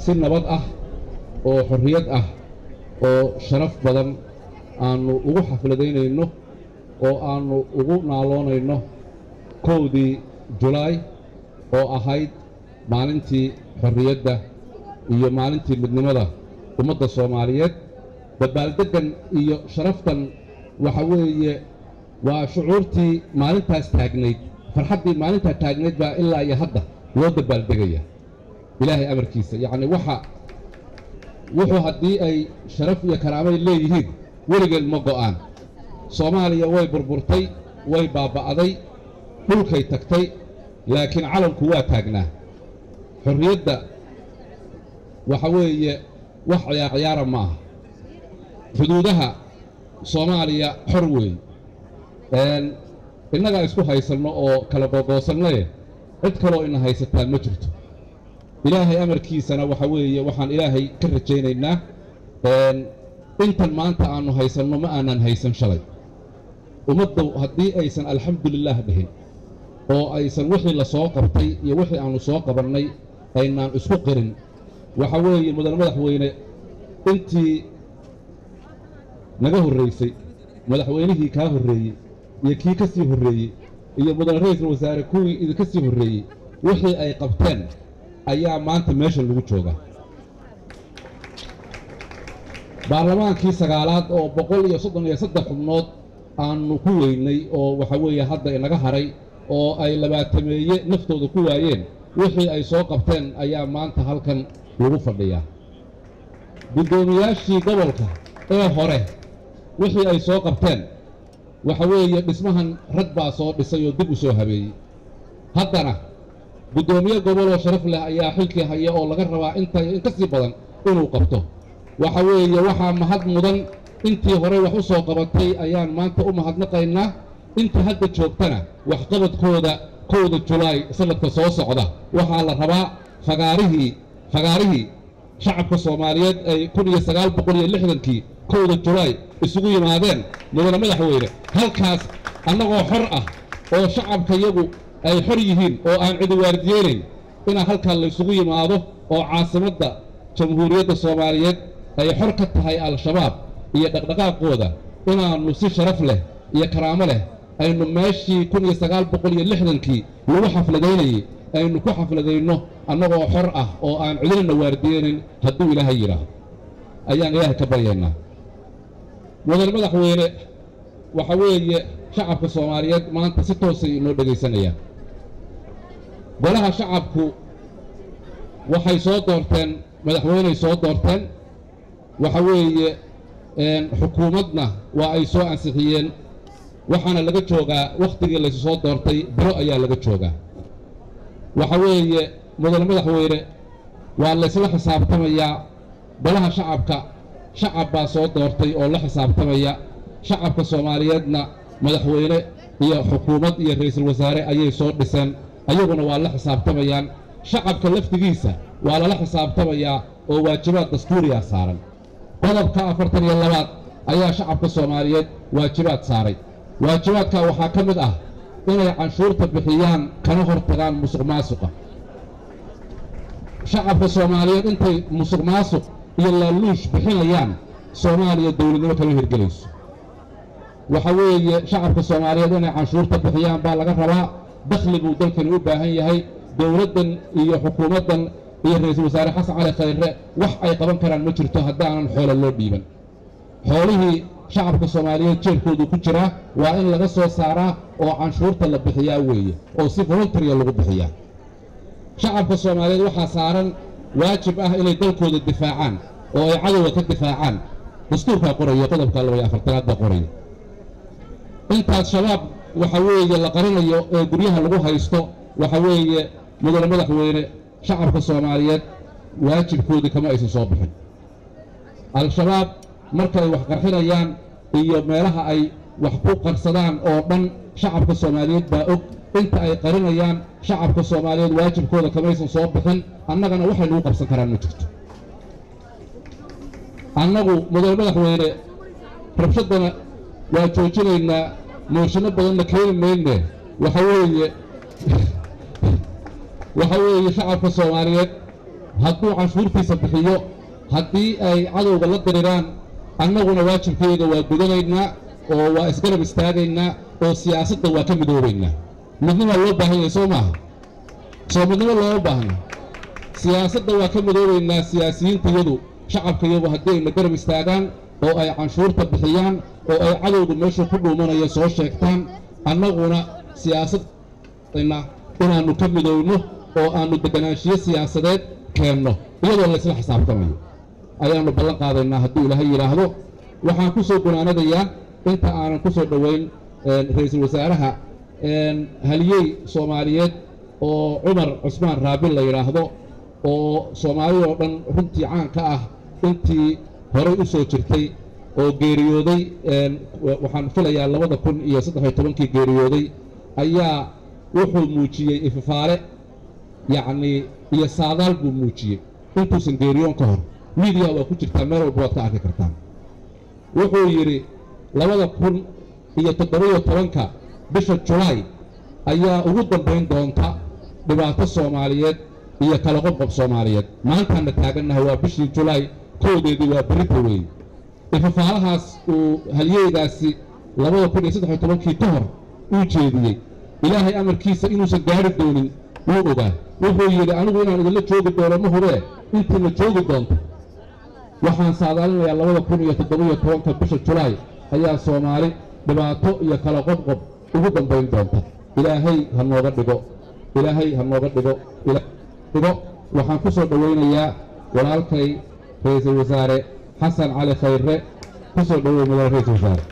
si nabad ah oo xorriyad ah oo sharaf badan aanu ugu xafladaynayno oo aanu ugu naaloonayno 1 Julaay oo ahayd maalintii xorriyadda iyo maalintii midnimada ummadda Soomaaliyeed dabaaldegan iyo sharaftan waxa weeye waa shucuurtii maalintaas taagnayd farxaddii maalintaa taagnayd baa ilaa iyo hadda loo dabaaldegaya ilaahay amarkiisa yacni wuxuu haddii ay sharaf iyo karaamay leeyihiin weligeed ma go'aan Soomaaliya way burburtay way baaba'day dhulkay tagtay laakiin calanku waa taagnaa xorriyadda waxa weeye wax ciyaara ma aha xuduudaha Soomaaliya xor weey innaga isku haysanno oo kala googoosannaye cid kaloo ina haysataa ma jirto ilaahay amarkiisana waxa weeye waxaan ilaahay ka rajaynaynaa intan maanta aanu haysanno ma aanan haysan shalay ummadda haddii aysan alxamdulillaah dhihin oo aysan wixii la soo qabtay iyo wixii aanu soo qabannay aynaan isku qirin waxa weeye mudane madaxweyne intii naga horraysay madaxweynihii kaa horreeyey iyo kii ka sii horreeyey iyo mudane ra'iisul wasaare kuwii idinka sii horreeyey wixii ay qabteen ayaa maanta meesha lagu joogaa baarlamaankii 9aad oo 133 xubnood aanu ku weynay oo waxa weeye hadda inaga haray oo ay 20 naftooda ku waayeen wixii ay soo qabteen ayaa maanta halkan lagu fadhiyaa gudoomiyaashii gobolka ee hore wixii ay soo qabteen waxa weeye dhismahan rag baa soo dhisay oo dib u soo habeeyey haddana gudoomiye gobol oo sharaf leh ayaa xilkii haya oo laga rabaa in ka sii badan inuu qabto waxa weeye waxaa mahad mudan intii hore wax u soo qabatay ayaan maanta u mahadnaqaynaa inta hadda joogtana waxqabadkooda 1 Julaay sanadka soo socda waxaa la rabaa fagaarihii shacabka Soomaaliyeed ay 1960kii 1 Julaay isugu yimaadeen mudane madaxweyne halkaas annagoo xor ah oo shacabka iyagu ay xor yihiin oo aan cid waardiyeynayn in halkaan la isugu yimaado oo caasimadda jamhuuriyadda Soomaaliyeed ay xor ka tahay al-shabaab iyo dhaqdhaqaaqooda inaanu si sharaf leh iyo karaamo leh aynu meeshii 1960kii lagu xafladaynayay aynu ku xafladayno annagoo xor ah oo aan cidina waardiyeynin hadduu ilaahay yiraahdo ayaan ilaahay ka baryaynaa mudane madaxweyne waxa weeye shacabka Soomaaliyeed maanta si toos ah inoo dhageysanayaan golaha shacabku waxay soo doorteen madaxweyne soo doorteen waxa weeye xukuumadna waa ay soo ansixiyeen waxaana laga joogaa waqtigii la soo doortay biro ayaa laga joogaa waxa weeye mudane madaxweyne waa la isla xisaabtamayaa golaha shacab baa soo doortay oo la xisaabtamaya shacabka Soomaaliyeedna madaxweyne iyo xukuumad iyo ra'iisul wasaare ayay soo dhiseen ayaguna waa la xisaabtamayaan shacabka laftigiisa waa la xisaabtamayaa oo waajibaad dastuuriya saaran qodobka 42 ayaa shacabka Soomaaliyeed waajibaad saaray waajibaadka waxaa ka mid ah inay canshuurta bixiyaan kana hortagaan musuqmaasuqa shacabka Soomaaliyeed intay musuqmaasuq iyo laaluush bixinayaan Soomaaliya dawladnimo kama hirgelayso waxa weeye shacabka Soomaaliyeed inay canshuurta bixiyaan baa laga rabaa dakhligu dalkan u baahan yahay dawladdan iyo xukuumaddan iyo ra'iisul wasaare Xasan Cali Khayre wax ay qaban karaan ma jirto haddaanan xoolo loo dhiiban xoolihii shacabka Soomaaliyeed jeebkoodu ku jira waa in laga soo saaraa oo canshuurta la bixiyaa weeye oo si voluntary lagu bixiyaa shacabka Soomaaliyeed waxaa saaran waajib ah inay dalkooda difaacaan oo ay cadawga ka difaacaan dastuurka qoraya qodobka 24 qoraya intaas shabaab waxa weeye la qarinayo ee guryaha lagu haysto waxa weeye mudane madaxweyne shacabka Soomaaliyeed waajibkoodii kama aysan soo bixin al-shabaab markay wax qarxinayaan iyo meelaha ay wax ku qarsadaan oo dhan shacabka Soomaaliyeed baa og inta ay qarinayaan shacabka Soomaaliyeed waajibkooda kama aysan soo bixin annagana waxay lagu qabsan karaan ma jirto annagu mudane madaxweyne rabshadana waa joojinaynaa mooshinno badanna keeni mayne waxa weeye shacabka Soomaaliyeed hadduu canshuurtiisa bixiyo haddii ay cadowga la diriraan annaguna waajibkayga waa gudanaynaa oo waa isgarab istaagaynaa oo siyaasadda waa ka midoobaynaa midnima loo baahan yahay soo maaha soo midnimo looma baahna siyaasadda waa ka midoobaynaa siyaasiyiintayadu shacabkayadu haddii ayna garab istaagaan oo ay canshuurta bixiyaan oo ay cadowga meeshu ku dhuumanaya soo sheegtaan annaguna siyaasadna inaannu ka midoowno oo aannu deganaanshiyo siyaasadeed keenno iyadoo laysla xisaabtamayo ayaannu ballan qaadaynaa hadduu ilaahay yidhaahdo waxaan ku soo gunaanadayaa inta aanan ku soo dhoweyn ra-iisul wasaaraha haliyey soomaaliyeed oo cumar cusmaan raabil la yidhaahdo oo soomaalida oo dhan runtii caan ka ah intii horay u soo jirtay oo geeriyooday waxaan filayaa 2013 geeriyooday ayaa wuxuu muujiyey ifafaale yacni iyo saadaal buu muujiyey intuusan geeriyoon ka hor miidiya waa ku jirtaa meel walba waad ka arki kartaan wuxuu yidhi 2017 bisha julaay ayaa ugu dambayn doonta dhibaato soomaaliyeed iyo kala qobqob soomaaliyeed maantaanna taagannahay waa bishii julaay koodeedii waa berita weeye ifafaalahaas uu haliyeygaasi 2013 ka hor uu jeediyey ilaahay amarkiisa inuusan gaari doonin wuu ogaa wuxuu yidhi anigu inaan idinla joogi doono ma hubee intiina joogi doonto waxaan saadaalinayaa 2017 bisha julaay ayaa soomaali dhibaato iyo kala qobqob ugu dambayn doonta ilaahay ha nooga dhigo ilaahay ha nooga dhigo waxaan ku soo dhowaynayaa walaalkay ra-iisul wasaare xasan cali khayre ku soo dhowow madaxa ra-iisul wasaare